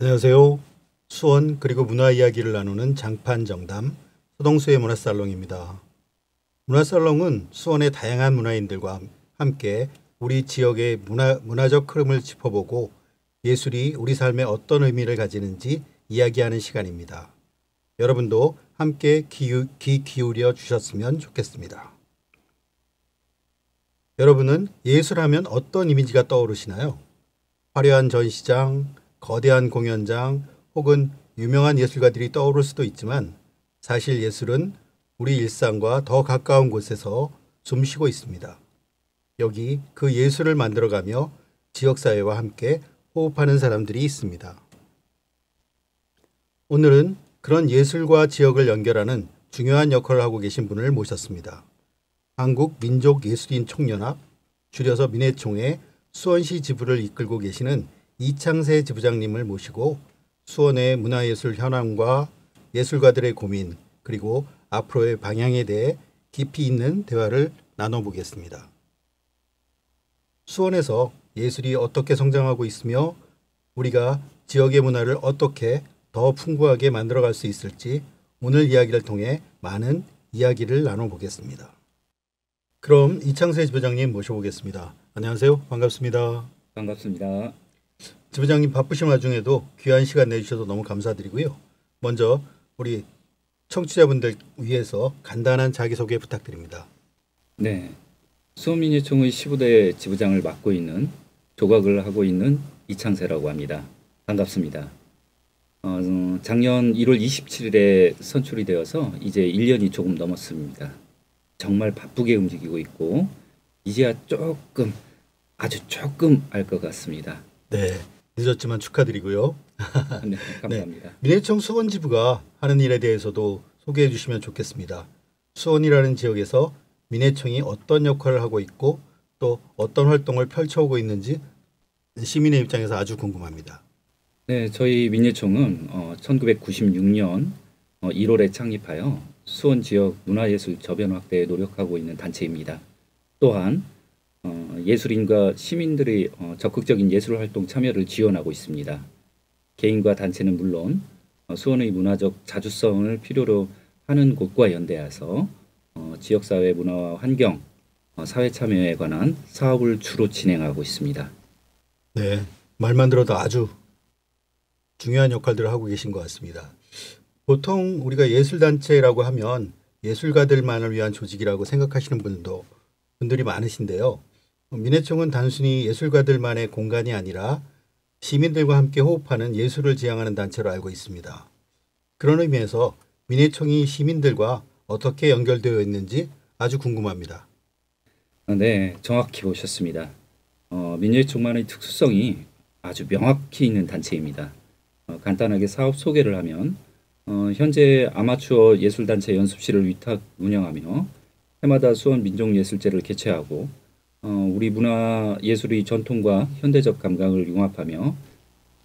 안녕하세요. 수원 그리고 문화 이야기를 나누는 장판 정담 서동수의 문화살롱입니다. 문화살롱은 수원의 다양한 문화인들과 함께 우리 지역의 문화적 흐름을 짚어보고 예술이 우리 삶에 어떤 의미를 가지는지 이야기하는 시간입니다. 여러분도 함께 귀 기울여 주셨으면 좋겠습니다. 여러분은 예술하면 어떤 이미지가 떠오르시나요? 화려한 전시장, 거대한 공연장 혹은 유명한 예술가들이 떠오를 수도 있지만 사실 예술은 우리 일상과 더 가까운 곳에서 숨쉬고 있습니다. 여기 그 예술을 만들어가며 지역사회와 함께 호흡하는 사람들이 있습니다. 오늘은 그런 예술과 지역을 연결하는 중요한 역할을 하고 계신 분을 모셨습니다. 한국민족예술인 총연합, 줄여서 민예총의 수원시 지부를 이끌고 계시는 이창세 지부장님을 모시고 수원의 문화예술 현황과 예술가들의 고민 그리고 앞으로의 방향에 대해 깊이 있는 대화를 나눠보겠습니다. 수원에서 예술이 어떻게 성장하고 있으며 우리가 지역의 문화를 어떻게 더 풍부하게 만들어갈 수 있을지 오늘 이야기를 통해 많은 이야기를 나눠보겠습니다. 그럼 이창세 지부장님 모셔보겠습니다. 안녕하세요. 반갑습니다. 반갑습니다. 지부장님 바쁘신 와중에도 귀한 시간 내주셔서 너무 감사드리고요. 먼저 우리 청취자분들 위해서 간단한 자기소개 부탁드립니다. 네, 수원민예총의 15대 지부장을 맡고 있는 조각을 하고 있는 이창세라고 합니다. 반갑습니다. 작년 1월 27일에 선출이 되어서 이제 1년이 조금 넘었습니다. 정말 바쁘게 움직이고 있고 이제야 아주 조금 알 것 같습니다. 네, 늦었지만 축하드리고요. 네, 감사합니다. 네, 민예총 수원지부가 하는 일에 대해서도 소개해 주시면 좋겠습니다. 수원이라는 지역에서 민예총이 어떤 역할을 하고 있고 또 어떤 활동을 펼쳐오고 있는지 시민의 입장에서 아주 궁금합니다. 네, 저희 민예총은 1996년 1월에 창립하여 수원 지역 문화예술 저변 확대에 노력하고 있는 단체입니다. 또한 예술인과 시민들의 적극적인 예술 활동 참여를 지원하고 있습니다. 개인과 단체는 물론 수원의 문화적 자주성을 필요로 하는 곳과 연대해서 지역사회 문화와 환경, 사회 참여에 관한 사업을 주로 진행하고 있습니다. 네, 말만 들어도 아주 중요한 역할들을 하고 계신 것 같습니다. 보통 우리가 예술단체라고 하면 예술가들만을 위한 조직이라고 생각하시는 분들이 많으신데요. 민예총은 단순히 예술가들만의 공간이 아니라 시민들과 함께 호흡하는 예술을 지향하는 단체로 알고 있습니다. 그런 의미에서 민예총이 시민들과 어떻게 연결되어 있는지 아주 궁금합니다. 네, 정확히 보셨습니다. 민예총만의 특수성이 아주 명확히 있는 단체입니다. 간단하게 사업 소개를 하면 현재 아마추어 예술단체 연습실을 위탁 운영하며 해마다 수원 민족예술제를 개최하고 우리 문화예술의 전통과 현대적 감각을 융합하며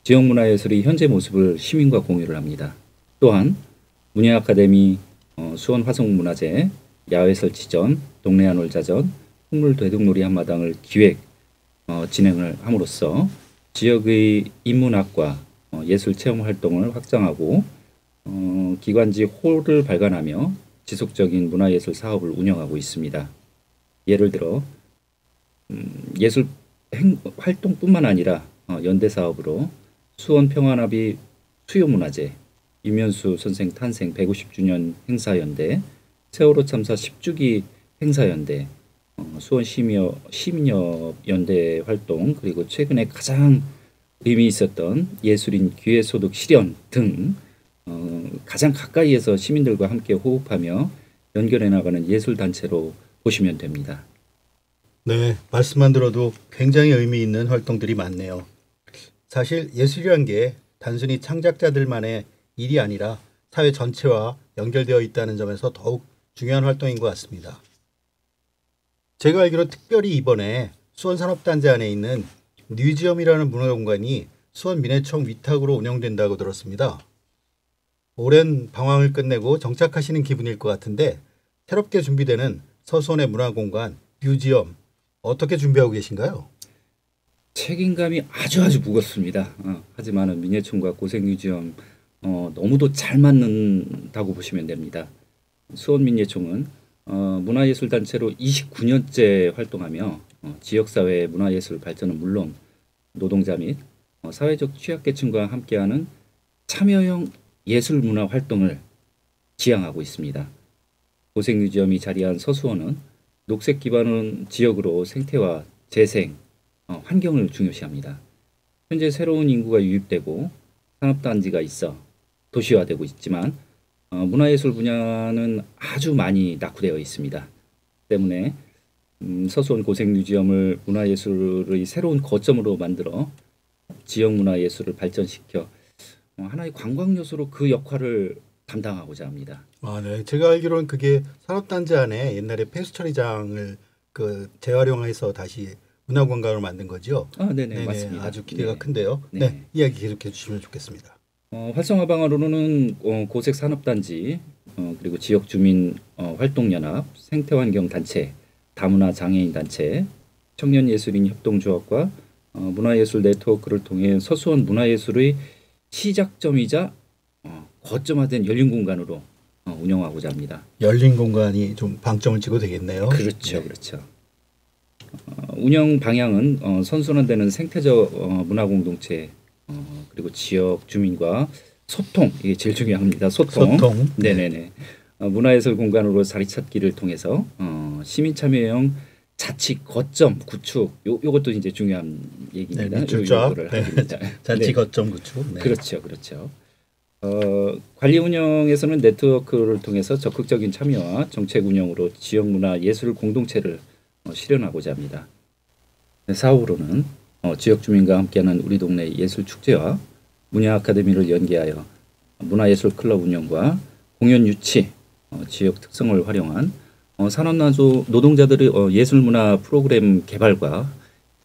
지역문화예술의 현재 모습을 시민과 공유를 합니다. 또한 문예아카데미, 수원화성문화제, 야외설치전, 동네야놀자전, 풍물대동놀이 한마당을 진행을 함으로써 지역의 인문학과 예술체험 활동을 확장하고 기관지 홀을 발간하며 지속적인 문화예술 사업을 운영하고 있습니다. 예를 들어 예술 활동뿐만 아니라 연대 사업으로 수원평화나비 수요문화제, 유면수 선생 탄생 150주년 행사연대, 세월호 참사 10주기 행사연대, 수원 시민협 연대 활동, 그리고 최근에 가장 의미 있었던 예술인 기회소득 실현 등 가장 가까이에서 시민들과 함께 호흡하며 연결해 나가는 예술단체로 보시면 됩니다. 네, 말씀만 들어도 굉장히 의미 있는 활동들이 많네요. 사실 예술이란 게 단순히 창작자들만의 일이 아니라 사회 전체와 연결되어 있다는 점에서 더욱 중요한 활동인 것 같습니다. 제가 알기로 특별히 이번에 수원산업단지 안에 있는 뮤지엄이라는 문화공간이 수원민예총 위탁으로 운영된다고 들었습니다. 오랜 방황을 끝내고 정착하시는 기분일 것 같은데 새롭게 준비되는 서수원의 문화공간 뮤지엄 어떻게 준비하고 계신가요? 책임감이 아주 무겁습니다. 하지만은 민예총과 고생유지엄 너무도 잘 맞는다고 보시면 됩니다. 수원민예총은 문화예술단체로 29년째 활동하며 지역사회 문화예술 발전은 물론 노동자 및 사회적 취약계층과 함께하는 참여형 예술문화 활동을 지향하고 있습니다. 고생유지엄이 자리한 서수원은 녹색 기반은 지역으로 생태와 재생, 환경을 중요시합니다. 현재 새로운 인구가 유입되고 산업단지가 있어 도시화되고 있지만 문화예술 분야는 아주 많이 낙후되어 있습니다. 때문에 서수원 고생뮤지엄을 문화예술의 새로운 거점으로 만들어 지역 문화예술을 발전시켜 하나의 관광 요소로 그 역할을 담당하고자 합니다. 아, 네. 제가 알기로는 그게 산업단지 안에 옛날에 폐수처리장을 그 재활용해서 다시 문화관광을 만든 거죠. 네네, 네네, 맞습니다. 아주 기대가 네. 큰데요. 네. 네, 이야기 계속해 주시면 좋겠습니다. 활성화 방안으로는 고색 산업단지 그리고 지역 주민 활동연합, 생태환경단체, 다문화 장애인 단체, 청년예술인 협동조합과 문화예술 네트워크를 통해 서수원 문화예술의 시작점이자 거점화된 열린 공간으로 운영하고자 합니다. 열린 공간이 좀 방점을 찍어도 되겠네요. 그렇죠, 그렇죠. 운영 방향은 선순환되는 생태적 문화 공동체 그리고 지역 주민과 소통, 이게 제일 중요합니다. 소통. 네네네. 문화예술 공간으로 자리 찾기를 통해서 시민 참여형 자치 거점 구축 요것도 이제 중요한 얘기입니다. 네, 밑줄자. 자치 네. 거점 구축. 네. 그렇죠, 그렇죠. 관리 운영에서는 네트워크를 통해서 적극적인 참여와 정책 운영으로 지역 문화 예술 공동체를 실현하고자 합니다. 사업으로는 지역 주민과 함께하는 우리 동네 예술 축제와 문화 아카데미를 연계하여 문화예술 클럽 운영과 공연 유치, 지역 특성을 활용한 산업나조 노동자들의 예술문화 프로그램 개발과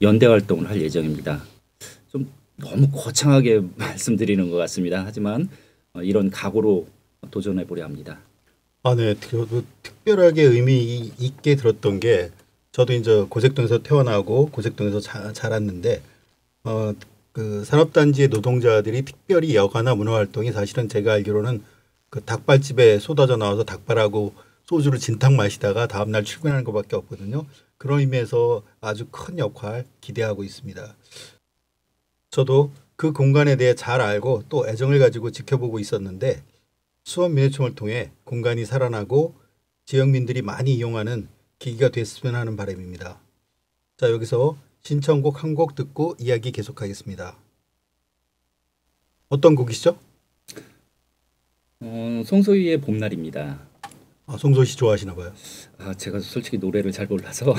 연대 활동을 할 예정입니다. 좀 너무 거창하게 말씀드리는 것 같습니다. 하지만 이런 각오로 도전해 보려 합니다. 아, 네. 저도 특별하게 의미 있게 들었던 게 저도 이제 고색동에서 태어나고 고색동에서 자랐는데 그 산업단지의 노동자들이 특별히 여가나 문화활동이 사실은 제가 알기로는 그 닭발집에 쏟아져 나와서 닭발하고 소주를 진탕 마시다가 다음날 출근하는 것밖에 없거든요. 그런 의미에서 아주 큰 역할 기대하고 있습니다. 저도 그 공간에 대해 잘 알고 또 애정을 가지고 지켜보고 있었는데 수원민예총을 통해 공간이 살아나고 지역민들이 많이 이용하는 계기가 됐으면 하는 바람입니다. 자, 여기서 신청곡 한 곡 듣고 이야기 계속하겠습니다. 어떤 곡이시죠? 송소희의 봄날입니다. 송소희 씨 좋아하시나 봐요. 제가 솔직히 노래를 잘 몰라서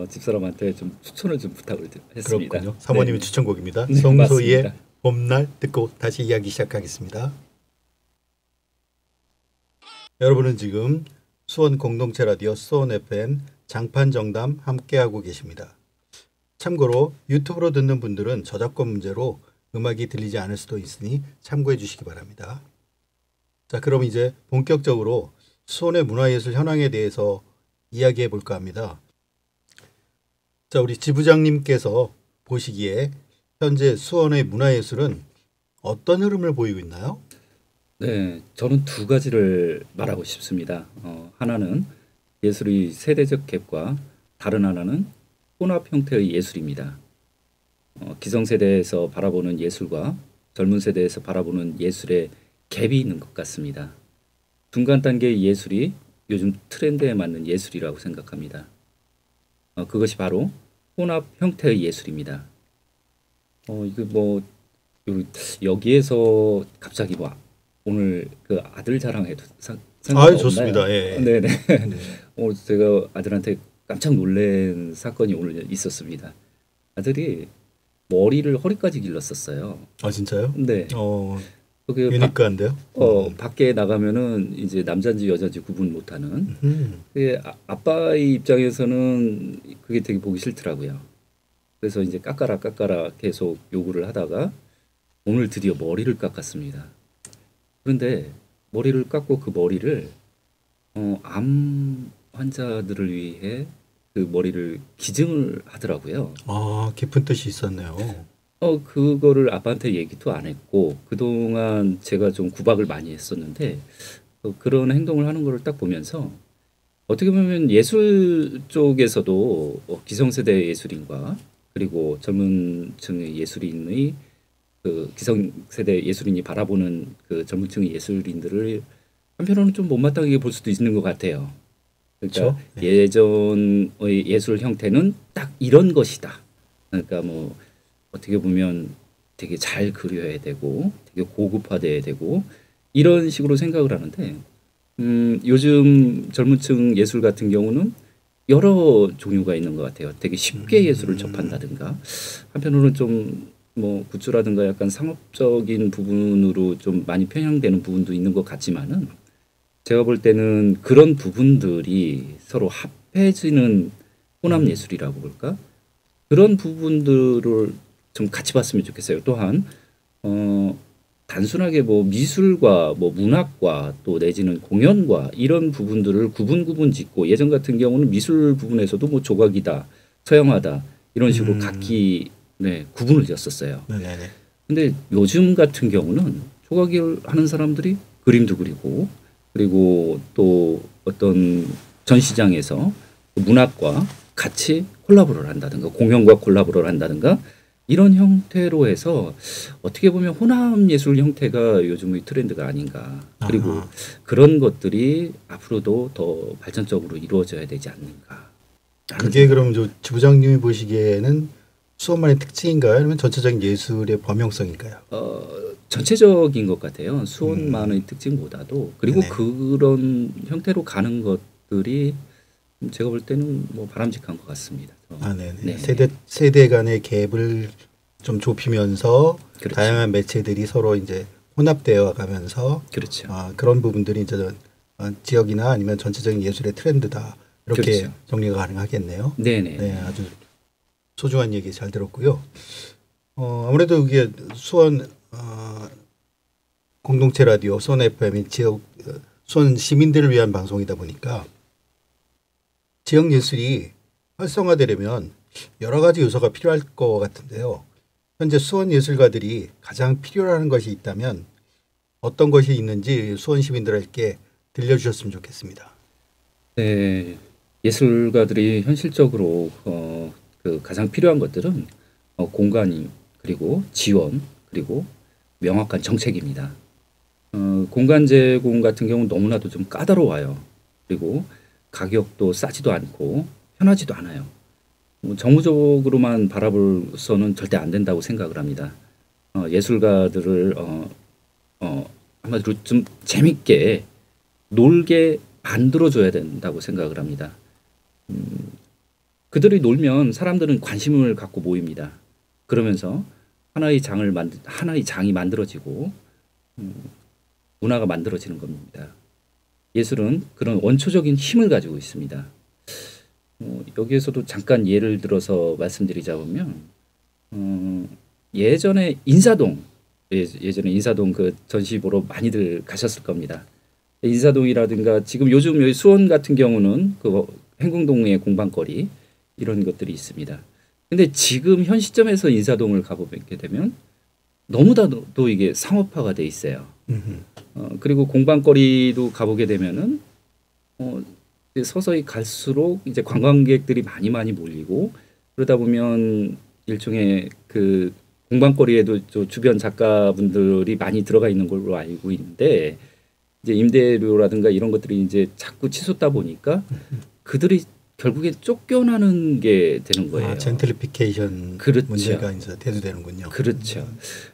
집사람한테 좀 추천을 좀 부탁을 했습니다. 그렇군요. 사모님의 네. 추천곡입니다. 네, 송소희의 맞습니다. 봄날 듣고 다시 이야기 시작하겠습니다. 여러분은 지금 수원 공동체 라디오 수원 FM 장판 정담 함께하고 계십니다. 참고로 유튜브로 듣는 분들은 저작권 문제로 음악이 들리지 않을 수도 있으니 참고해 주시기 바랍니다. 자, 그럼 이제 본격적으로 수원의 문화예술 현황에 대해서 이야기해 볼까 합니다. 자, 우리 지부장님께서 보시기에 현재 수원의 문화예술은 어떤 흐름을 보이고 있나요? 네, 저는 두 가지를 말하고 싶습니다. 하나는 예술의 세대적 갭과 다른 하나는 혼합 형태의 예술입니다. 기성세대에서 바라보는 예술과 젊은 세대에서 바라보는 예술의 갭이 있는 것 같습니다. 중간 단계의 예술이 요즘 트렌드에 맞는 예술이라고 생각합니다. 그것이 바로 혼합 형태의 예술입니다. 이거 뭐 여기에서 갑자기 뭐 오늘 그 아들 자랑해도 상관없나요? 좋습니다. 예. 네네. 오늘 제가 아들한테 깜짝 놀란 사건이 오늘 있었습니다. 아들이 머리를 허리까지 길렀었어요. 아, 진짜요? 네. 그 유니크한데요? 밖에 나가면은 이제 남자인지 여자인지 구분 못하는. 아빠의 입장에서는 그게 되게 보기 싫더라고요. 그래서 이제 깎아라 계속 요구를 하다가 오늘 드디어 머리를 깎았습니다. 그런데 머리를 깎고 그 머리를 암 환자들을 위해 그 머리를 기증을 하더라고요. 아, 깊은 뜻이 있었네요. 그거를 아빠한테 얘기도 안 했고 그동안 제가 좀 구박을 많이 했었는데 그런 행동을 하는 거를 딱 보면서 어떻게 보면 예술 쪽에서도 기성세대 예술인과 그리고 젊은 층의 예술인의 그 기성세대 예술인이 바라보는 그 젊은 층의 예술인들을 한편으로는 좀 못마땅하게 볼 수도 있는 것 같아요. 그러니까 그렇죠? 네. 예전의 예술 형태는 딱 이런 것이다. 그러니까 뭐 어떻게 보면 되게 잘 그려야 되고 되게 고급화돼야 되고 이런 식으로 생각을 하는데 요즘 젊은층 예술 같은 경우는 여러 종류가 있는 것 같아요. 되게 쉽게 예술을 접한다든가 한편으로는 좀 뭐 굿즈라든가 약간 상업적인 부분으로 좀 많이 편향되는 부분도 있는 것 같지만은 제가 볼 때는 그런 부분들이 서로 합해지는 혼합 예술이라고 볼까? 그런 부분들을 좀 같이 봤으면 좋겠어요. 또한 단순하게 뭐 미술과 뭐 문학과 또 내지는 공연과 이런 부분들을 구분 짓고 예전 같은 경우는 미술 부분에서도 뭐 조각이다, 서양화다 이런 식으로 각기 네, 구분을 지었었어요. 네네네. 근데 요즘 같은 경우는 조각을 하는 사람들이 그림도 그리고 그리고 또 어떤 전시장에서 문학과 같이 콜라보를 한다든가 공연과 콜라보를 한다든가 이런 형태로 해서 어떻게 보면 혼합 예술 형태가 요즘의 트렌드가 아닌가. 그리고 아하. 그런 것들이 앞으로도 더 발전적으로 이루어져야 되지 않는가. 그게 그럼 저 지부장님이 보시기에는 수원만의 특징인가요? 아니면 전체적인 예술의 범용성인가요? 전체적인 것 같아요. 수원만의 특징보다도 그리고 네네. 그런 형태로 가는 것들이 제가 볼 때는 뭐 바람직한 것 같습니다. 아, 네네. 네. 세대 간의 갭을 좀 좁히면서 그렇죠. 다양한 매체들이 서로 이제 혼합되어 가면서 그렇죠. 그런 부분들이 이제 지역이나 아니면 전체적인 예술의 트렌드다. 이렇게 그렇죠. 정리가 가능하겠네요. 네네. 네, 아주 소중한 얘기 잘 들었고요. 아무래도 이게 수원 공동체 라디오 수원 FM이 지역 수원 시민들을 위한 방송이다 보니까 지역 예술이 활성화되려면 여러 가지 요소가 필요할 것 같은데요. 현재 수원 예술가들이 가장 필요로 것이 있다면 어떤 것이 있는지 수원 시민들에게 들려주셨으면 좋겠습니다. 네, 예술가들이 현실적으로 그 가장 필요한 것들은 공간이 그리고 지원 그리고 명확한 정책입니다. 공간 제공 같은 경우는 너무나도 좀 까다로워요. 그리고 가격도 싸지도 않고 편하지도 않아요. 정무적으로만 바라볼서는 절대 안 된다고 생각을 합니다. 예술가들을 한마디로 좀 재밌게 놀게 만들어줘야 된다고 생각을 합니다. 그들이 놀면 사람들은 관심을 갖고 모입니다. 그러면서 하나의 장이 만들어지고 문화가 만들어지는 겁니다. 예술은 그런 원초적인 힘을 가지고 있습니다. 여기에서도 잠깐 예를 들어서 말씀드리자면 예전에 인사동 예전에 인사동 그 전시 보러 많이들 가셨을 겁니다. 인사동이라든가 지금 요즘 여기 수원 같은 경우는 그 행궁동의 공방거리 이런 것들이 있습니다. 근데 지금 현 시점에서 인사동을 가보게 되면 너무나도 이게 상업화가 돼 있어요. 그리고 공방거리도 가보게 되면은 이제 서서히 갈수록 이제 관광객들이 많이 몰리고 그러다 보면 일종의 그 공방거리에도 저 주변 작가분들이 많이 들어가 있는 걸로 알고 있는데 이제 임대료라든가 이런 것들이 이제 자꾸 치솟다 보니까 그들이 결국에 쫓겨나는 게 되는 거예요. 젠틀리피케이션 그렇죠. 문제가 이제 대두되는군요. 그렇죠.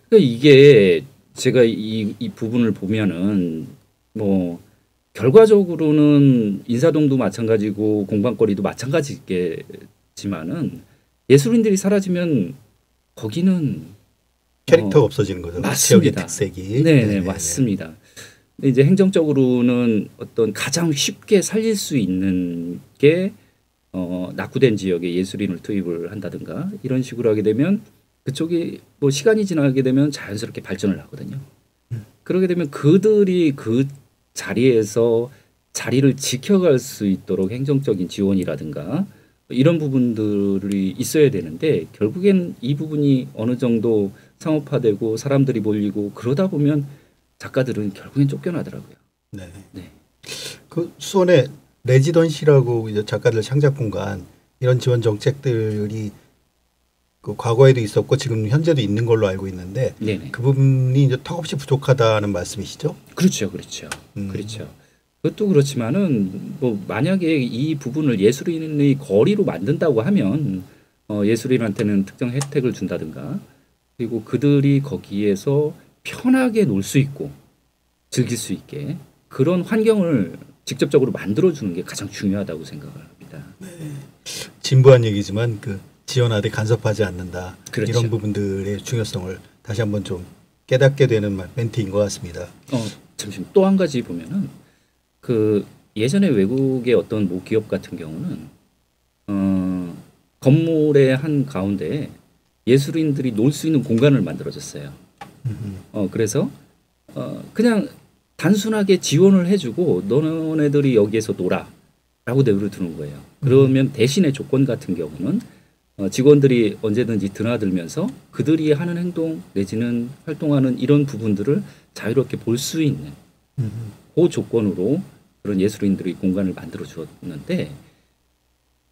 그러니까 이게 제가 이 부분을 보면은 뭐 결과적으로는 인사동도 마찬가지고 공방거리도 마찬가지겠지만은 예술인들이 사라지면 거기는 캐릭터가 없어지는 거죠. 지역의 맞습니다. 특색이. 네, 맞습니다. 근데 이제 행정적으로는 어떤 가장 쉽게 살릴 수 있는 게 낙후된 지역에 예술인을 투입을 한다든가 이런 식으로 하게 되면 그쪽이 뭐 시간이 지나게 되면 자연스럽게 발전을 하거든요. 그러게 되면 그들이 그 자리에서 자리를 지켜갈 수 있도록 행정적인 지원이라든가 이런 부분들이 있어야 되는데 결국엔 이 부분이 어느 정도 상업화되고 사람들이 몰리고 그러다 보면 작가들은 결국엔 쫓겨나더라고요. 네. 네. 그 수원의 레지던시라고 이제 작가들 창작 공간 이런 지원 정책들이 그 과거에도 있었고 지금 현재도 있는 걸로 알고 있는데 네네. 그 부분이 이제 턱없이 부족하다는 말씀이시죠? 그렇죠, 그렇죠, 그렇죠. 그것도 그렇지만은 뭐 만약에 이 부분을 예술인의 거리로 만든다고 하면 예술인한테는 특정 혜택을 준다든가 그리고 그들이 거기에서 편하게 놀 수 있고 즐길 수 있게 그런 환경을 직접적으로 만들어주는 게 가장 중요하다고 생각을 합니다. 진부한 얘기지만 그 지원하되 간섭하지 않는다. 그렇죠. 이런 부분들의 중요성을 다시 한번 좀 깨닫게 되는 멘트인 것 같습니다. 잠시만 또 한 가지 보면은 그 예전에 외국의 어떤 모 기업 같은 경우는 건물의 한 가운데 예술인들이 놀 수 있는 공간을 만들어줬어요. 그래서 그냥 단순하게 지원을 해주고 너네들이 여기에서 놀아라고 내버려두는 거예요. 그러면 대신에 조건 같은 경우는 직원들이 언제든지 드나들면서 그들이 하는 행동 내지는 활동하는 이런 부분들을 자유롭게 볼 수 있는 그 조건으로 그런 예술인들이 공간을 만들어 주었는데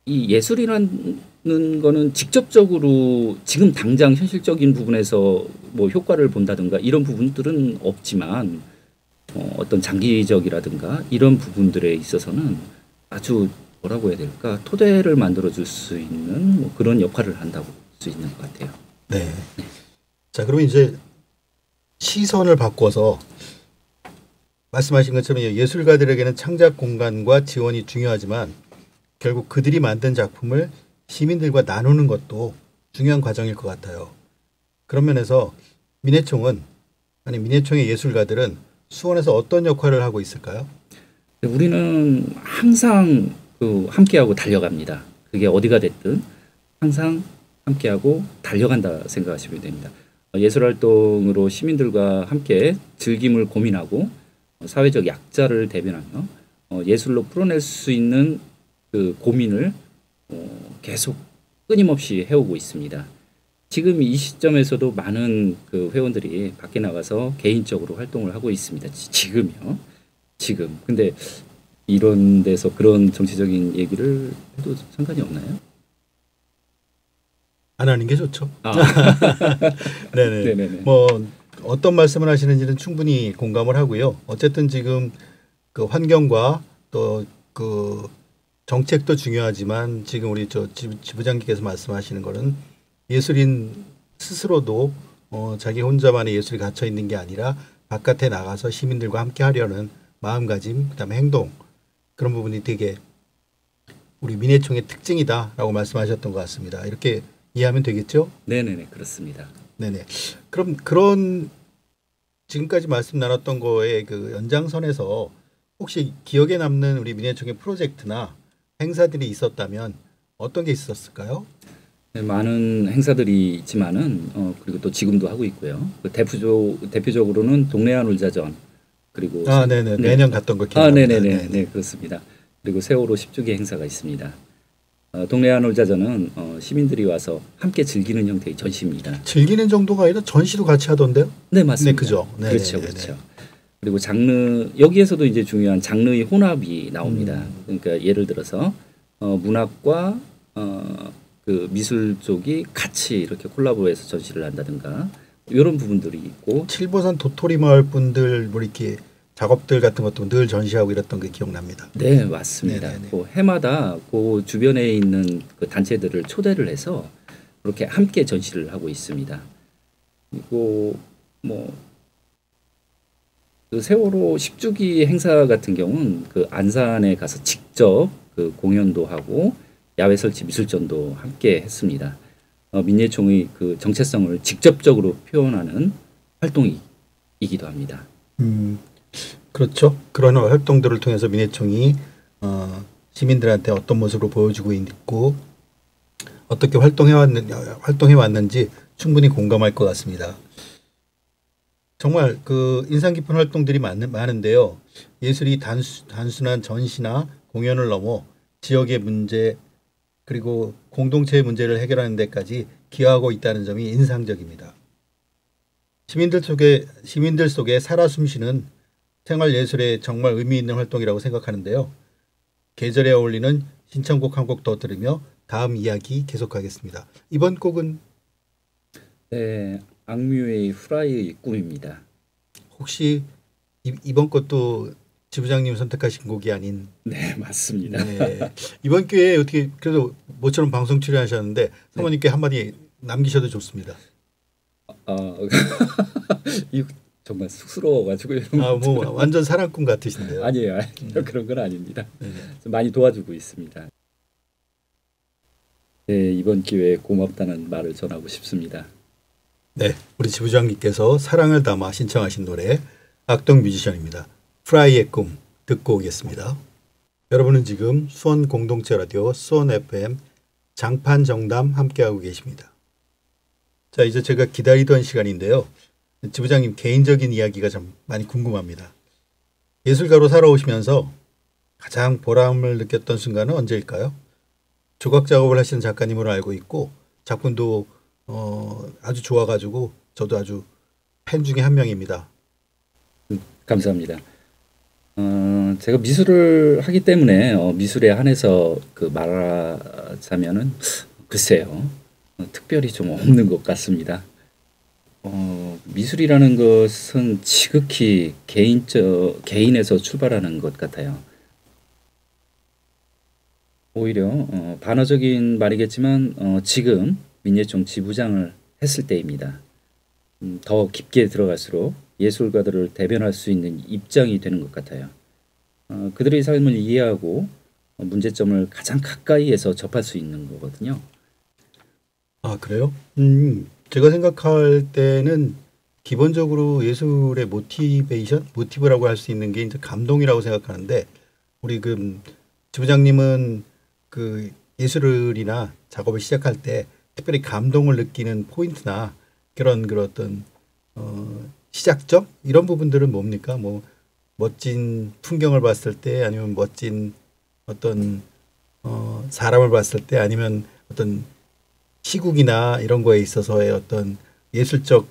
이 예술이라는 거는 직접적으로 지금 당장 현실적인 부분에서 뭐 효과를 본다든가 이런 부분들은 없지만 어떤 장기적이라든가 이런 부분들에 있어서는 아주 뭐라고 해야 될까 토대를 만들어 줄 수 있는 뭐 그런 역할을 한다고 볼 수 있는 것 같아요. 네. 자, 그럼 이제 시선을 바꿔서 말씀하신 것처럼 예술가들에게는 창작 공간과 지원이 중요하지만 결국 그들이 만든 작품을 시민들과 나누는 것도 중요한 과정일 것 같아요. 그런 면에서 민예총의 예술가들은 수원에서 어떤 역할을 하고 있을까요? 우리는 항상 함께하고 달려갑니다. 그게 어디가 됐든 항상 함께하고 달려간다 생각하시면 됩니다. 예술활동으로 시민들과 함께 즐김을 고민하고 사회적 약자를 대변하며 예술로 풀어낼 수 있는 그 고민을 계속 끊임없이 해오고 있습니다. 지금 이 시점에서도 많은 그 회원들이 밖에 나가서 개인적으로 활동을 하고 있습니다. 지금요. 지금. 근데 이런 데서 그런 정치적인 얘기를 해도 상관이 없나요? 안 하는 게 좋죠. 네네. 네네네. 뭐 어떤 말씀을 하시는지는 충분히 공감을 하고요. 어쨌든 지금 그 환경과 또 그 정책도 중요하지만 지금 우리 지부장님께서 말씀하시는 거는 예술인 스스로도 자기 혼자만의 예술이 갇혀 있는 게 아니라 바깥에 나가서 시민들과 함께 하려는 마음가짐, 그다음에 행동 그런 부분이 되게 우리 민예총의 특징이다라고 말씀하셨던 것 같습니다. 이렇게 이해하면 되겠죠? 네네네 그렇습니다. 네네. 그럼 그런 지금까지 말씀 나눴던 거에 그 연장선에서 혹시 기억에 남는 우리 민예총의 프로젝트나 행사들이 있었다면 어떤 게 있었을까요? 네, 많은 행사들이 있지만은 그리고 또 지금도 하고 있고요. 그 대표적으로는 동네 한울자전 그리고 네네. 매년 갔던 거 기억납니다. 네네네. 네 그렇습니다. 그리고 세월호 10주기 행사가 있습니다. 동네 한울자전은 시민들이 와서 함께 즐기는 형태의 전시입니다. 즐기는 정도가 아니라 전시도 같이 하던데요? 네 맞습니다. 네, 그죠. 네, 그렇죠, 네, 네, 그렇죠. 그리고 장르 여기에서도 이제 중요한 장르의 혼합이 나옵니다. 그러니까 예를 들어서 문학과 그 미술 쪽이 같이 이렇게 콜라보해서 전시를 한다든가 이런 부분들이 있고 칠보산 도토리 마을 분들 뭐 이렇게 작업들 같은 것도 늘 전시하고 이랬던 게 기억납니다. 네 맞습니다. 네네네. 그 해마다 그 주변에 있는 그 단체들을 초대를 해서 그렇게 함께 전시를 하고 있습니다. 그리고 그 세월호 10주기 행사 같은 경우는 그 안산에 가서 직접 그 공연도 하고 야외 설치 미술전도 함께 했습니다. 민예총의 그 정체성을 직접적으로 표현하는 활동이기도 합니다. 그렇죠. 그런 활동들을 통해서 민예총이 시민들한테 어떤 모습으로 보여주고 있고 어떻게 활동해 왔는지 충분히 공감할 것 같습니다. 정말 그 인상 깊은 활동들이 많은데요. 예술이 단순한 전시나 공연을 넘어 지역의 문제 그리고 공동체의 문제를 해결하는 데까지 기여하고 있다는 점이 인상적입니다. 시민들 속에 살아 숨쉬는 생활 예술의 정말 의미 있는 활동이라고 생각하는데요. 계절에 어울리는 신청곡 한 곡 더 들으며 다음 이야기 계속하겠습니다. 이번 곡은 네, 악뮤의 후라이의 꿈입니다. 혹시 이번 것도 지부장님 선택하신 곡이 아닌? 네, 맞습니다. 네. 이번 기회에 어떻게 그래도 모처럼 방송 출연하셨는데 사모님께 한마디 남기셔도 좋습니다. 이거 정말 쑥스러워가지고 이런 뭐 완전 사랑꾼 같으신데요. 아니에요. 그런 건 아닙니다. 좀 많이 도와주고 있습니다. 네, 이번 기회에 고맙다는 말을 전하고 싶습니다. 네, 우리 지부장님께서 사랑을 담아 신청하신 노래 악동 뮤지션입니다. 프라이의 꿈 듣고 오겠습니다. 여러분은 지금 수원 공동체 라디오 수원 FM 장판 정담 함께하고 계십니다. 자, 이제 제가 기다리던 시간인데요. 지부장님 개인적인 이야기가 좀 많이 궁금합니다. 예술가로 살아오시면서 가장 보람을 느꼈던 순간은 언제일까요? 조각 작업을 하시는 작가님으로 알고 있고 작품도 아주 좋아가지고 저도 아주 팬 중에 한 명입니다. 감사합니다. 제가 미술을 하기 때문에 미술에 한해서 말하자면은 글쎄요, 특별히 좀 없는 것 같습니다. 미술이라는 것은 지극히 개인에서 출발하는 것 같아요. 오히려 반어적인 말이겠지만 지금 민예총 지부장을 했을 때입니다. 더 깊게 들어갈수록 예술가들을 대변할 수 있는 입장이 되는 것 같아요. 그들의 삶을 이해하고 문제점을 가장 가까이에서 접할 수 있는 거거든요. 아, 그래요? 제가 생각할 때는 기본적으로 예술의 모티브라고 할 수 있는 게 이제 감동이라고 생각하는데 우리 지부장님은 예술이나 작업을 시작할 때 특별히 감동을 느끼는 포인트나 그런 어떤 시작점 이런 부분들은 뭡니까? 뭐 멋진 풍경을 봤을 때 아니면 멋진 어떤 사람을 봤을 때 아니면 어떤 시국이나 이런 거에 있어서의 어떤 예술적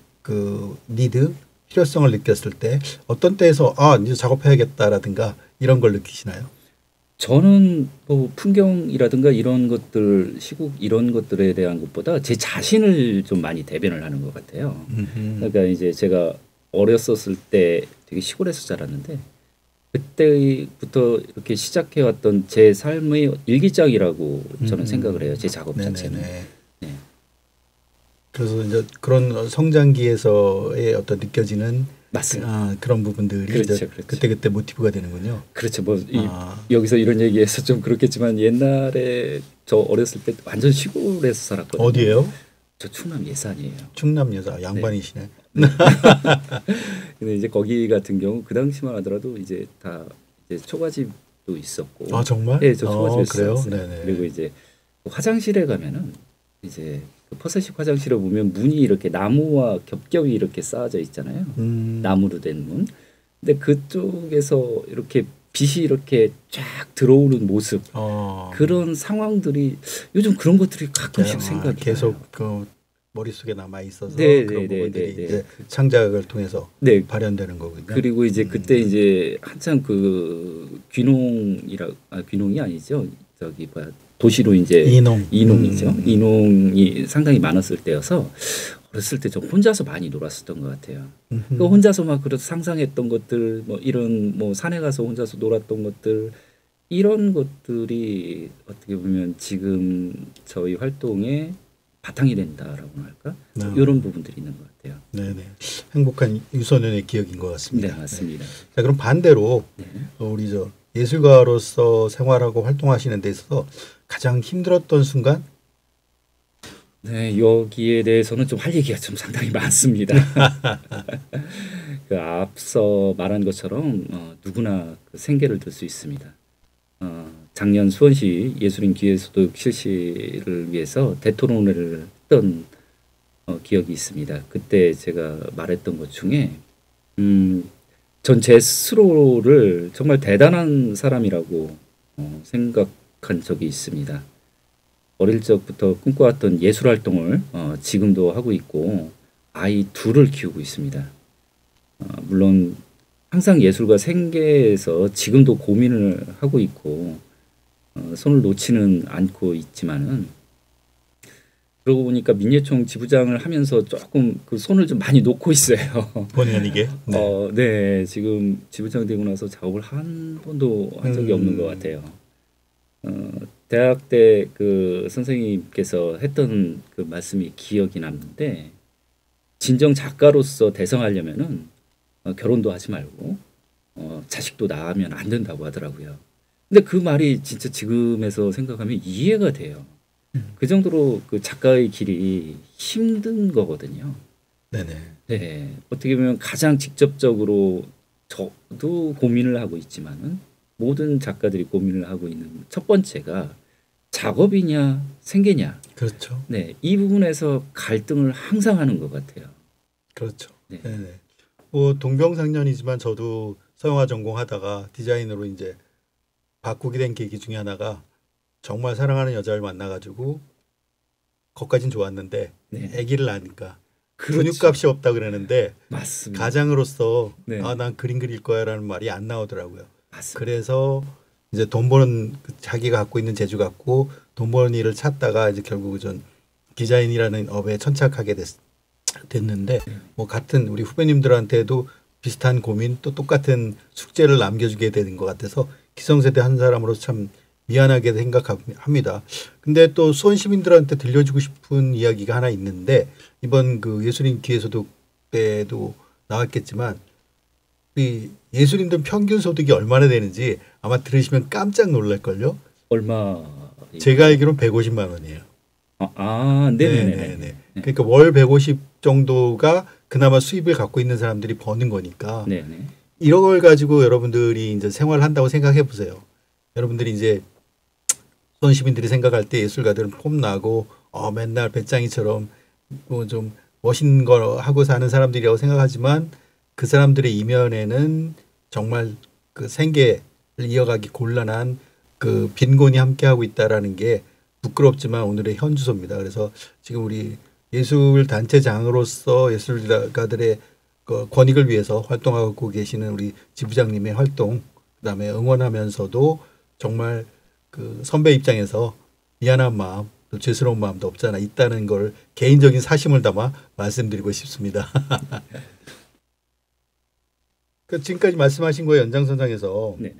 니드 필요성을 느꼈을 때 어떤 때에서 이제 작업해야겠다라든가 이런 걸 느끼시나요? 저는 뭐 풍경이라든가 이런 것들, 시국 이런 것들에 대한 것보다 제 자신을 좀 많이 대변을 하는 것 같아요. 그러니까 이제 제가 어렸었을 때 되게 시골에서 자랐는데 그때부터 이렇게 시작해왔던 제 삶의 일기장이라고 저는 생각을 해요. 제 작업 자체는. 네. 그래서 이제 그런 성장기에서의 어떤 느껴지는 맞습니다. 그런 부분들이 그렇죠. 그때 모티브가 되는군요. 그렇죠. 여기서 이런 얘기해서 좀 그렇겠지만 옛날에 저 어렸을 때 완전 시골에서 살았거든요. 어디예요? 저 충남 예산이에요. 충남 여자 양반이시네. 근데 이제 거기 같은 경우 그 당시만 하더라도 이제 다 이제 초가집도 있었고. 아, 정말? 네, 저 초가집에 그래요? 살았어요. 네네. 그리고 이제 화장실에 가면은 이제 퍼세식 화장실에 보면 문이 이렇게 나무와 겹겹이 이렇게 쌓아져 있잖아요. 나무로 된 문. 근데 그쪽에서 이렇게 빛이 이렇게 쫙 들어오는 모습. 그런 상황들이 요즘 그런 것들이 가끔씩 생각이 계속 나요. 머릿속에 남아 있어서 네, 그런 네, 부분들이 네. 이제 창작을 통해서 네. 발현되는 거군요. 그리고 이제 그때 이제 한참 귀농이 아니죠. 저기 도시로 이제 이농이죠. 이농이 상당히 많았을 때여서 어렸을 때 좀 혼자서 많이 놀았었던 것 같아요. 그 혼자서 막 그래서 상상했던 것들, 뭐 이런 뭐 산에 가서 혼자서 놀았던 것들, 이런 것들이 어떻게 보면 지금 저희 활동의 바탕이 된다라고 할까? 이런 부분들이 있는 것 같아요. 네네. 행복한 유소년의 기억인 것 같습니다. 네, 맞습니다. 자, 그럼 반대로 우리 예술가로서 생활하고 활동하시는 데 있어서 가장 힘들었던 순간? 네, 여기에 대해서는 좀 할 얘기가 좀 상당히 많습니다. 앞서 말한 것처럼 누구나 생계를 들 수 있습니다. 작년 수원시 예술인 기회소득 실시를 위해서 대토론회를 했던 기억이 있습니다. 그때 제가 말했던 것 중에 전 제 스스로를 정말 대단한 사람이라고 생각한 적이 있습니다. 어릴 적부터 꿈꿔왔던 예술 활동을 지금도 하고 있고 아이 둘을 키우고 있습니다. 물론 항상 예술과 생계에서 지금도 고민을 하고 있고 손을 놓지는 않고 있지만은 그러고 보니까 민예총 지부장을 하면서 조금 그 손을 좀 많이 놓고 있어요. 본의 아니게. 네. 네, 지금 지부장 되고 나서 작업을 한 번도 한 적이 없는 것 같아요. 대학 때 그 선생님께서 했던 그 말씀이 기억이 남는데 진정 작가로서 대성하려면은 결혼도 하지 말고 자식도 낳으면 안 된다고 하더라고요. 근데 그 말이 진짜 지금에서 생각하면 이해가 돼요. 그 정도로 그 작가의 길이 힘든 거거든요. 네네. 네, 어떻게 보면 가장 직접적으로 저도 고민을 하고 있지만은 모든 작가들이 고민을 하고 있는 첫 번째가 작업이냐 생계냐. 그렇죠. 네, 이 부분에서 갈등을 항상 하는 것 같아요. 그렇죠. 네. 네네. 뭐 동병상련이지만 저도 서영화 전공하다가 디자인으로 이제 바꾸게 된 계기 중에 하나가 정말 사랑하는 여자를 만나가지고 거기까진 좋았는데 네. 아기를 낳으니까 그렇죠. 분유값이 없다 그러는데 맞습니다. 가장으로서 네. 난 그림 그릴 거야라는 말이 안 나오더라고요. 맞습니다. 그래서 이제 돈 버는 자기가 갖고 있는 재주 갖고 돈 버는 일을 찾다가 이제 결국 전 디자인이라는 업에 천착하게 됐는데 뭐 같은 우리 후배님들한테도 비슷한 고민 또 똑같은 숙제를 남겨주게 되는 것 같아서 기성세대 한 사람으로서 참 미안하게 생각합니다. 근데 또 수원 시민들한테 들려주고 싶은 이야기가 하나 있는데 이번 그 예술인 기회소득 때도 나왔겠지만 이 예술인들 평균 소득이 얼마나 되는지 아마 들으시면 깜짝 놀랄걸요. 얼마? 제가 알기로는 150만 원이에요. 네네네. 그러니까 월 150 정도가 그나마 수입을 갖고 있는 사람들이 버는 거니까 네네. 이런 걸 가지고 여러분들이 이제 생활을 한다고 생각해 보세요. 여러분들이 이제 수원 시민들이 생각할 때 예술가들은 폼나고 맨날 배짱이처럼 뭐 좀 멋있는 걸 하고 사는 사람들이라고 생각하지만 그 사람들의 이면에는 정말 그 생계를 이어가기 곤란한 그 빈곤이 함께하고 있다라는 게 부끄럽지만 오늘의 현주소입니다. 그래서 지금 우리 예술 단체장으로서 예술가들의 그 권익을 위해서 활동하고 계시는 우리 지부장님의 활동, 그다음에 응원하면서도 정말 그 선배 입장에서 미안한 마음, 또 죄스러운 마음도 없잖아 있다는 걸 개인적인 사심을 담아 말씀드리고 싶습니다. 그 지금까지 말씀하신 거의 연장선상에서 네네.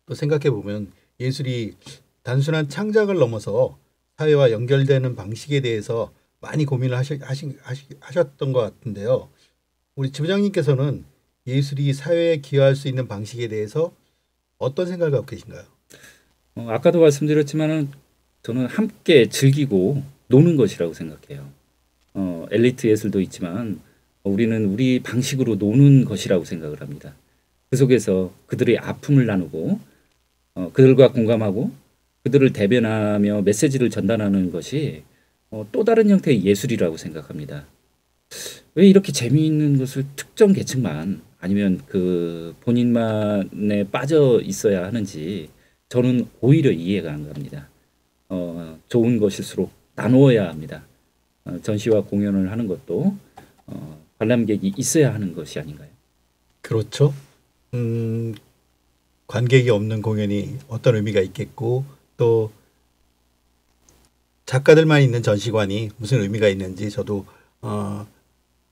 또 생각해 보면 예술이 단순한 창작을 넘어서 사회와 연결되는 방식에 대해서 많이 고민을 하셨던 것 같은데요. 우리 지부장님께서는 예술이 사회에 기여할 수 있는 방식에 대해서 어떤 생각을 갖고 계신가요? 아까도 말씀드렸지만은 저는 함께 즐기고 노는 것이라고 생각해요. 엘리트 예술도 있지만 우리는 우리 방식으로 노는 것이라고 생각을 합니다. 그 속에서 그들의 아픔을 나누고 그들과 공감하고 그들을 대변하며 메시지를 전달하는 것이 또 다른 형태의 예술이라고 생각합니다. 왜 이렇게 재미있는 것을 특정 계층만 아니면 그 본인만에 빠져 있어야 하는지 저는 오히려 이해가 안 갑니다. 좋은 것일수록 나누어야 합니다. 전시와 공연을 하는 것도 관람객이 있어야 하는 것이 아닌가요? 그렇죠. 관객이 없는 공연이 어떤 의미가 있겠고 또 작가들만 있는 전시관이 무슨 의미가 있는지 저도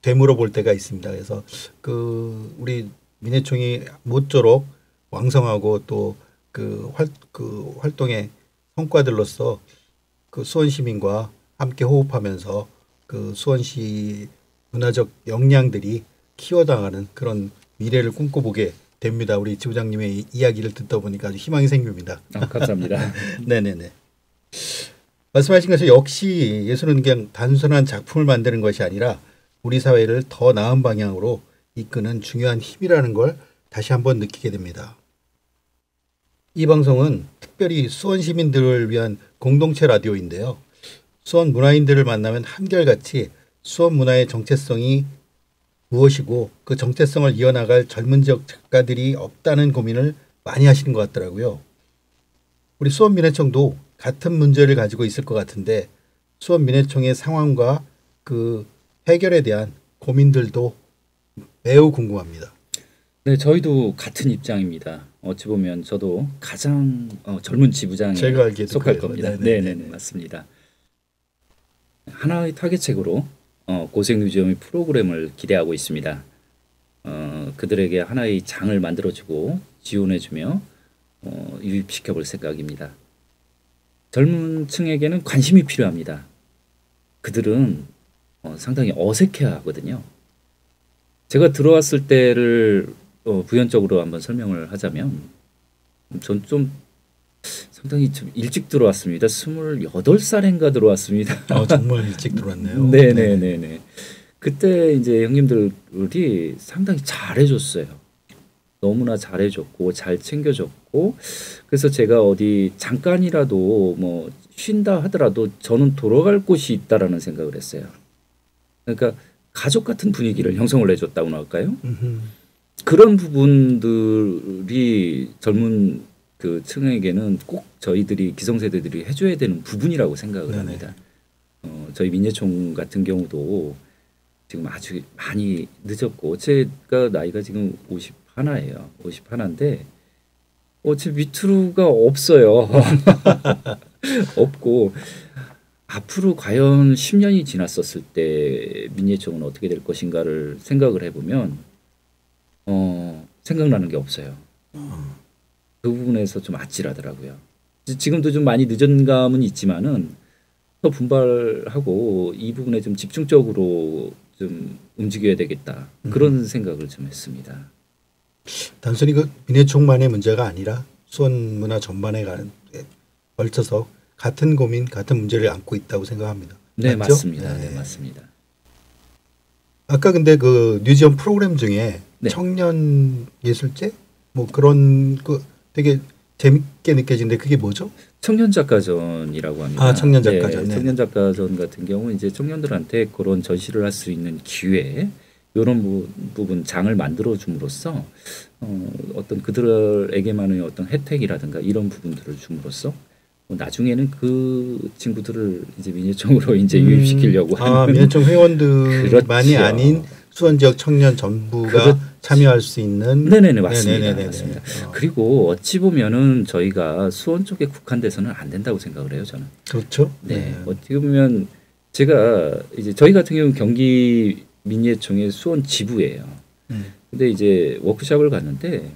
되물어 볼 때가 있습니다. 그래서 그 우리 민예총이 모쪼록 왕성하고 또 그 활동의 성과들로서 그 수원 시민과 함께 호흡하면서 그 수원시 문화적 역량들이 키워나가는 그런 미래를 꿈꿔보게 됩니다. 우리 지부장님의 이야기를 듣다 보니까 아주 희망이 생깁니다. 감사합니다. 네네네. 말씀하신 것처럼 역시 예술은 그냥 단순한 작품을 만드는 것이 아니라 우리 사회를 더 나은 방향으로 이끄는 중요한 힘이라는 걸 다시 한번 느끼게 됩니다. 이 방송은 특별히 수원 시민들을 위한 공동체 라디오인데요. 수원 문화인들을 만나면 한결같이 수원 문화의 정체성이 무엇이고 그 정체성을 이어나갈 젊은 지역 작가들이 없다는 고민을 많이 하시는 것 같더라고요. 우리 수원 민예청도 같은 문제를 가지고 있을 것 같은데 수원 민해총의 상황과 그 해결에 대한 고민들도 매우 궁금합니다. 네, 저희도 같은 입장입니다. 어찌 보면 저도 가장 젊은 지부장에 제가 알기에도 속할 그래요. 겁니다. 네네네. 네네 맞습니다. 하나의 타겟책으로 고생노지원의 프로그램을 기대하고 있습니다. 그들에게 하나의 장을 만들어주고 지원해주며 유입시켜볼 생각입니다. 젊은 층에게는 관심이 필요합니다. 그들은 상당히 어색해하거든요. 제가 들어왔을 때를 부연적으로 한번 설명을 하자면 전 좀 상당히 좀 일찍 들어왔습니다. 28살인가 들어왔습니다. 정말 일찍 들어왔네요. 네네네네. 그때 이제 형님들이 상당히 잘해줬어요. 너무나 잘해줬고 잘 챙겨줬고 그래서 제가 어디 잠깐이라도 뭐 쉰다 하더라도 저는 돌아갈 곳이 있다라는 생각을 했어요. 그러니까 가족 같은 분위기를 형성을 해줬다고 할까요? 그런 부분들이 젊은 그 층에게는 꼭 저희들이 기성세대들이 해줘야 되는 부분이라고 생각을 네네. 합니다. 저희 민예총 같은 경우도 지금 아주 많이 늦었고 제가 나이가 지금 51예요. 51인데 제 밑으로가 없어요. 없고 앞으로 과연 10년이 지났었을 때 민예총은 어떻게 될 것인가를 생각을 해보면 생각나는 게 없어요. 그 부분에서 좀 아찔하더라고요. 지금도 좀 많이 늦은 감은 있지만은 더 분발하고 이 부분에 좀 집중적으로 좀 움직여야 되겠다. 그런 생각을 좀 했습니다. 단순히 그 민해총만의 문제가 아니라 수원 문화 전반에 걸쳐서 같은 고민, 같은 문제를 안고 있다고 생각합니다. 네, 맞죠? 맞습니다. 네. 네, 맞습니다. 아까 근데 그 뮤지엄 프로그램 중에 네. 청년 예술제 뭐 그런 그 되게 재밌게 느껴지는데 그게 뭐죠? 청년작가전이라고 합니다. 아, 청년작가전. 네. 청년작가전 같은 경우 이제 청년들한테 그런 전시를 할 수 있는 기회 이런 부분 장을 만들어 줌으로써 어떤 그들에게만의 어떤 혜택이라든가 이런 부분들을 줌으로써 나중에는 그 친구들을 이제 민예총으로 이제 유입시키려고 하는 민해총 회원들만이 그렇죠. 아닌 수원 지역 청년 전부가 참여할 수 있는. 네네네 맞습니다. 네네네네. 맞습니다. 그리고 어찌 보면은 저희가 수원 쪽에 국한돼서는 안 된다고 생각을 해요. 저는. 그렇죠. 네. 어떻게 보면 제가 이제 저희 같은 경우는 경기 민예총의 수원 지부예요. 근데 이제 워크숍을 갔는데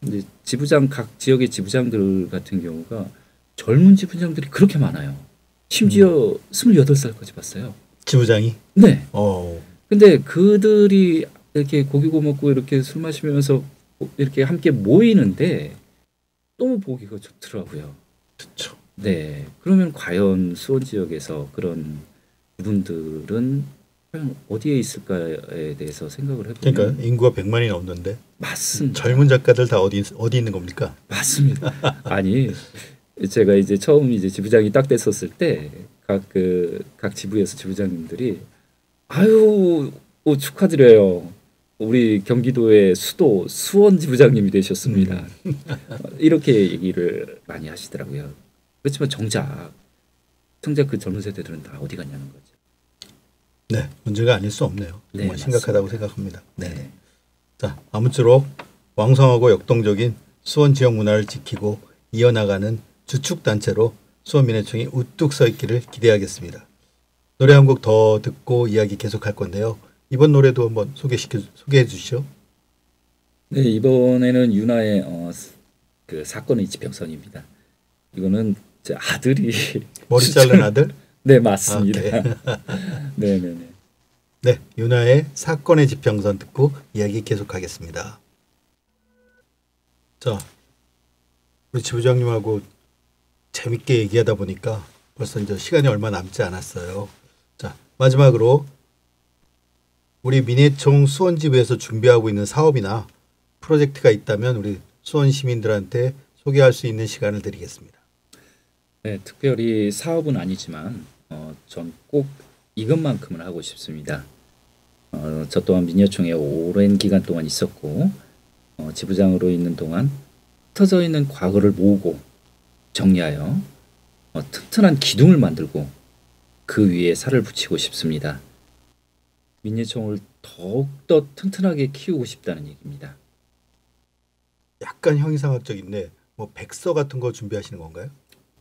이제 지부장 각 지역의 지부장들 같은 경우가 젊은 지부장들이 그렇게 많아요. 심지어 28살까지 봤어요. 지부장이. 네. 어. 근데 그들이 이렇게 고기 구워 먹고 이렇게 술 마시면서 이렇게 함께 모이는데 너무 보기가 좋더라고요. 그렇죠. 네. 그러면 과연 수원 지역에서 그런 부분들은 과연 어디에 있을까에 대해서 생각을 해보면 그러니까 인구가 100만이 넘는데 맞습니다. 젊은 작가들 다 어디 있는 겁니까? 맞습니다. 아니 제가 이제 처음 이제 지부장이 딱 됐었을 때 각 지부에서 지부장님들이 아유 축하드려요. 우리 경기도의 수도 수원 지부장님이 되셨습니다. 이렇게 얘기를 많이 하시더라고요. 그렇지만 정작 그 젊은 세대들은 다 어디 갔냐는 거죠. 네, 문제가 아닐 수 없네요. 정말 네, 심각하다고 맞습니다. 생각합니다. 네. 네. 자, 아무쪼록 왕성하고 역동적인 수원 지역 문화를 지키고 이어나가는 주축 단체로 수원 민해총이 우뚝 서 있기를 기대하겠습니다. 노래 한 곡 더 듣고 이야기 계속할 건데요. 이번 노래도 한번 소개해 주시죠. 네, 이번에는 윤하의 그 사건의 지평선입니다. 이거는 제 아들이 머리 자른 아들? 네, 맞습니다. 아, 네, 네, 네. 네, 윤하의 사건의 지평선 듣고 이야기 계속하겠습니다. 자, 우리 지부장님하고 재밌게 얘기하다 보니까 벌써 이제 시간이 얼마 남지 않았어요. 자, 마지막으로 우리 민해총 수원지부에서 준비하고 있는 사업이나 프로젝트가 있다면 우리 수원 시민들한테 소개할 수 있는 시간을 드리겠습니다. 네, 특별히 사업은 아니지만 전 꼭 이것만큼은 하고 싶습니다. 저 또한 민여총에 오랜 기간 동안 있었고 지부장으로 있는 동안 흩어져 있는 과거를 모으고 정리하여 튼튼한 기둥을 만들고 그 위에 살을 붙이고 싶습니다. 민예총을 더욱더 튼튼하게 키우고 싶다는 얘기입니다. 약간 형이상학적인데 뭐 백서 같은 거 준비하시는 건가요?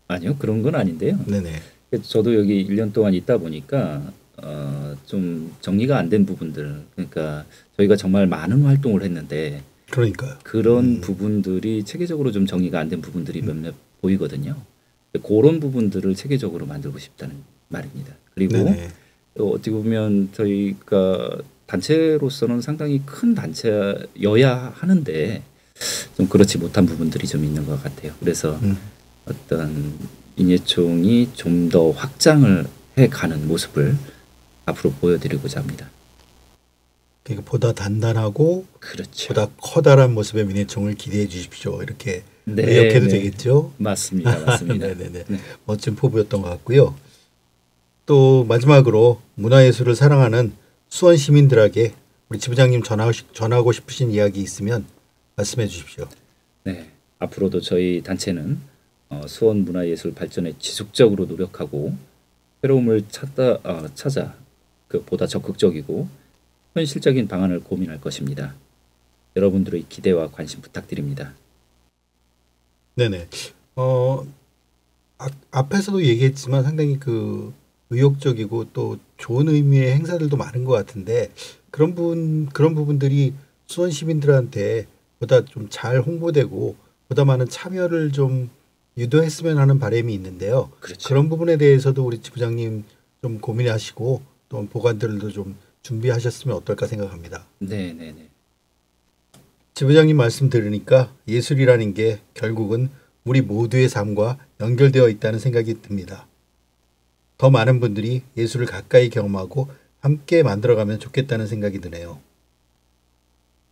아니요, 그런 건 아닌데요. 네네. 저도 여기 1년 동안 있다 보니까 좀 정리가 안 된 부분들, 그러니까 저희가 정말 많은 활동을 했는데 그러니까요. 그런 부분들이 체계적으로 좀 정리가 안 된 부분들이 몇몇 보이거든요. 그런 부분들을 체계적으로 만들고 싶다는 말입니다. 그리고 네네. 또 어찌 보면 저희가 단체로서는 상당히 큰 단체여야 하는데 좀 그렇지 못한 부분들이 좀 있는 것 같아요. 그래서 어떤 민예총이 좀 더 확장을 해가는 모습을 앞으로 보여드리고자 합니다. 그러니까 보다 단단하고 그렇죠. 보다 커다란 모습의 민예총을 기대해 주십시오. 이렇게 네, 의역해도 네. 되겠죠? 맞습니다. 맞습니다. 네네네. 네. 멋진 포부였던 것 같고요. 또 마지막으로 문화예술을 사랑하는 수원 시민들에게 우리 지부장님 전하고 싶으신 이야기 있으면 말씀해 주십시오. 네, 앞으로도 저희 단체는 수원 문화예술 발전에 지속적으로 노력하고 새로움을 찾아 보다 적극적이고 현실적인 방안을 고민할 것입니다. 여러분들의 기대와 관심 부탁드립니다. 네네. 앞에서도 얘기했지만 상당히 그 의욕적이고 또 좋은 의미의 행사들도 많은 것 같은데 그런 부분들이 수원 시민들한테 보다 좀 잘 홍보되고 보다 많은 참여를 좀 유도했으면 하는 바람이 있는데요. 그렇죠. 그런 부분에 대해서도 우리 지부장님 좀 고민하시고 또 보관들도 좀 준비하셨으면 어떨까 생각합니다. 네, 네, 네. 지부장님 말씀 들으니까 예술이라는 게 결국은 우리 모두의 삶과 연결되어 있다는 생각이 듭니다. 더 많은 분들이 예술을 가까이 경험하고 함께 만들어가면 좋겠다는 생각이 드네요.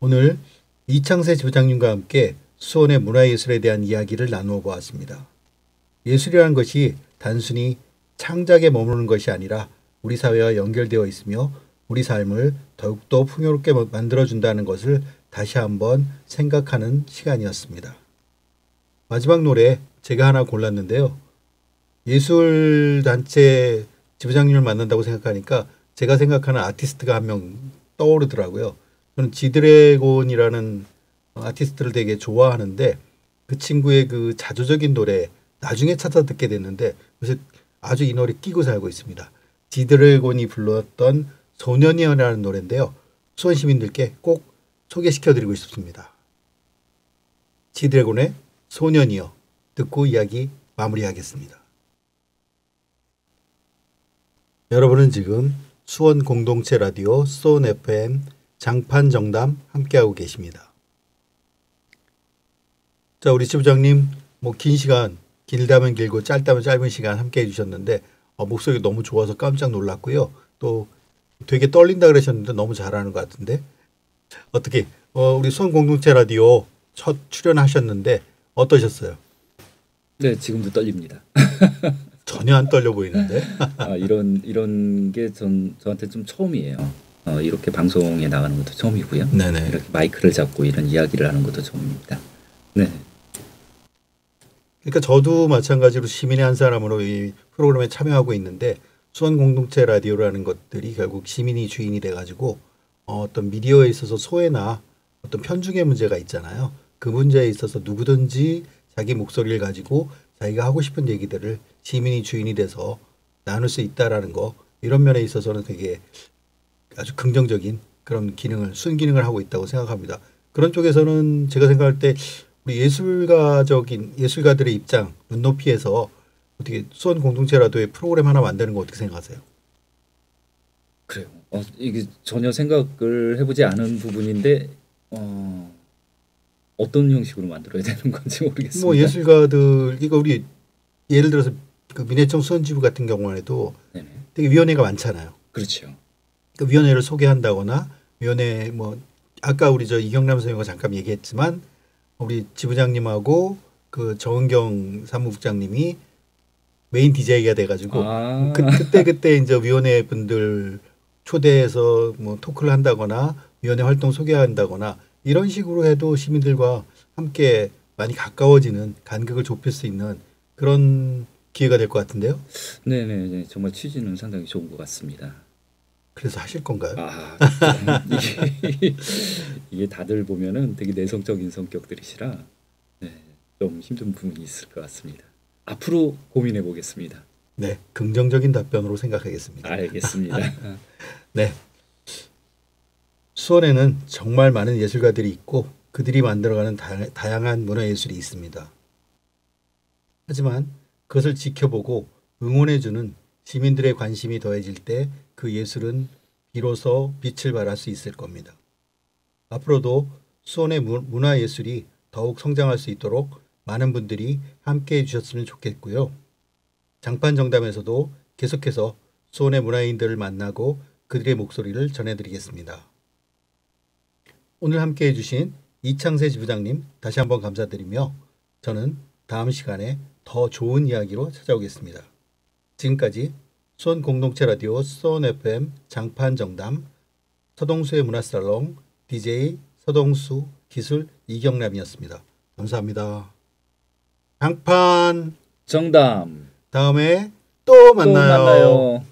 오늘 이창세 지부장님과 함께 수원의 문화예술에 대한 이야기를 나누어 보았습니다. 예술이라는 것이 단순히 창작에 머무르는 것이 아니라 우리 사회와 연결되어 있으며 우리 삶을 더욱더 풍요롭게 만들어준다는 것을 다시 한번 생각하는 시간이었습니다. 마지막 노래 제가 하나 골랐는데요. 예술단체 지부장님을 만난다고 생각하니까 제가 생각하는 아티스트가 한 명 떠오르더라고요. 저는 지드래곤이라는 아티스트를 되게 좋아하는데 그 친구의 그 자조적인 노래 나중에 찾아 듣게 됐는데 요새 아주 이 노래 끼고 살고 있습니다. 지드래곤이 불렀던 소년이여라는 노래인데요. 수원 시민들께 꼭 소개시켜드리고 싶습니다. 지드래곤의 소년이여 듣고 이야기 마무리하겠습니다. 여러분은 지금 수원 공동체 라디오 수원 FM 장판 정담 함께하고 계십니다. 자, 우리 지부장님 뭐 긴 시간 길다면 길고 짧다면 짧은 시간 함께해 주셨는데 목소리가 너무 좋아서 깜짝 놀랐고요. 또 되게 떨린다 그러셨는데 너무 잘하는 것 같은데 어떻게 우리 수원 공동체 라디오 첫 출연하셨는데 어떠셨어요? 네, 지금도 떨립니다. 전혀 안 떨려 보이는데. 이런 게 저한테 좀 처음이에요. 이렇게 방송에 나가는 것도 처음이고요. 네네. 이렇게 마이크를 잡고 이런 이야기를 하는 것도 처음입니다. 네. 그러니까 저도 마찬가지로 시민의 한 사람으로 이 프로그램에 참여하고 있는데 수원 공동체 라디오라는 것들이 결국 시민이 주인이 돼가지고 어떤 미디어에 있어서 소외나 어떤 편중의 문제가 있잖아요. 그 문제에 있어서 누구든지 자기 목소리를 가지고 자기가 하고 싶은 얘기들을 시민이 주인이 돼서 나눌 수 있다라는 거 이런 면에 있어서는 되게 아주 긍정적인 그런 순기능을 하고 있다고 생각합니다. 그런 쪽에서는 제가 생각할 때 우리 예술가들의 입장 눈높이에서 어떻게 수원 공동체 라디오의 프로그램 하나 만드는 거 어떻게 생각하세요? 그래요. 이게 전혀 생각을 해보지 않은 부분인데 어떤 형식으로 만들어야 되는 건지 모르겠습니다. 뭐 예술가들 이거 우리 예를 들어서 그 민예총 수원지부 같은 경우에도 네네. 되게 위원회가 많잖아요. 그렇죠. 그 위원회를 소개한다거나 위원회 뭐 아까 우리 저 이경남 선생님과 잠깐 얘기했지만 우리 지부장님하고 그 정은경 사무국장님이 메인 DJ가 돼가지고 그때 이제 위원회 분들 초대해서 뭐 토크를 한다거나 위원회 활동 소개한다거나 이런 식으로 해도 시민들과 함께 많이 가까워지는 간극을 좁힐 수 있는 그런 기회가 될 것 같은데요. 네네, 정말 취지는 상당히 좋은 것 같습니다. 그래서 하실 건가요? 이게 다들 보면은 되게 내성적인 성격들이시라 좀 힘든 부분이 있을 것 같습니다. 앞으로 고민해 보겠습니다. 네, 긍정적인 답변으로 생각하겠습니다. 알겠습니다. 네, 수원에는 정말 많은 예술가들이 있고 그들이 만들어가는 다양한 문화예술이 있습니다. 하지만 그것을 지켜보고 응원해주는 시민들의 관심이 더해질 때 그 예술은 비로소 빛을 발할 수 있을 겁니다. 앞으로도 수원의 문화예술이 더욱 성장할 수 있도록 많은 분들이 함께해 주셨으면 좋겠고요. 장판정담에서도 계속해서 수원의 문화인들을 만나고 그들의 목소리를 전해드리겠습니다. 오늘 함께해 주신 이창세 지부장님 다시 한번 감사드리며 저는 다음 시간에 더 좋은 이야기로 찾아오겠습니다. 지금까지 수원 공동체 라디오 수원 FM 장판정담 서동수의 문화살롱 DJ 서동수 기술 이경남이었습니다. 감사합니다. 장판 정담 다음에 또 만나요. 또 만나요.